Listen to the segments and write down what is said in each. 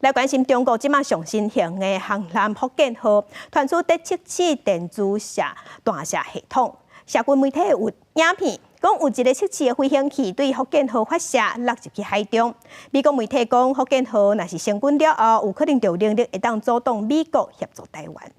来关心中国即马上新型的航南福建号传出第7次电子弹射系统，社群媒体有影片讲有一个7次的飞行器对福建号发射落入去海中。美国媒体讲，福建号若是成军了后，有可能就能力会当阻挡美国协助台湾。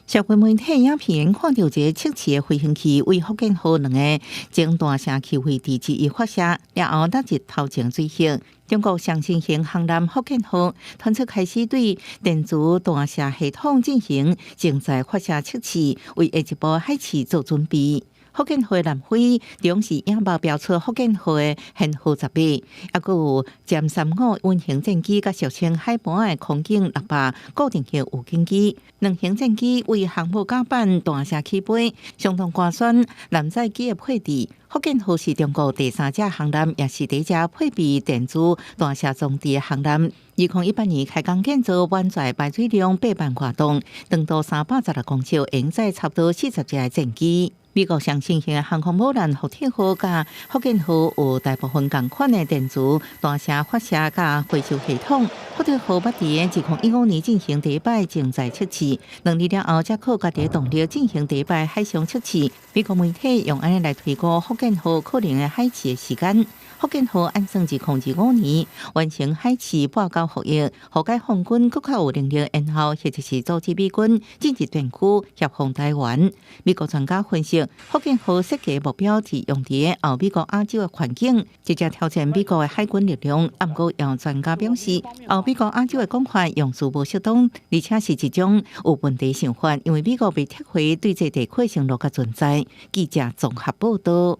社会媒体影片看到一个7次的飞行器为福建号2个精弹射器位置之一发射，然后搭入头前水域。中国上新型航南福建号传出开始对电子弹射系统进行正在发射测试，为下一步海试做准备。福建号南飞中时影报标出福建号的舷号10尾，还佫有歼35运行战机甲俗称海盘的空警600固定型无人机，2型战机为航母甲板弹射起飞，相当官宣舰载机的配置。福建号是中国第3架航艦，也是第一架配备电子弹射装置的航艦。2018年开工建造，满载排水量8万多吨，长度316公尺，营载差不多40架战机。美国上新型的航空母舰福特号甲福建号有大部分同款的电子弹射发射甲回收系统。福特号捌伫2015年进行第一摆正载测试，2年了后才靠家己的动力进行第一摆海上测试。美国媒体用安尼来推估福建号可能的海试的时间。福建号按算2025年完成海试报告服役，后解放军更较有能力然后或者是阻止美军进入断区协防台湾。美国专家分析，福建号设计目标是用伫后美国亚洲的环境，直接挑战美国的海军力量。不过，有专家表示，后美国亚洲的讲法用词无适当，而且是一种有问题想法，因为美国被撤回对这地区承诺的存在。记者综合报道。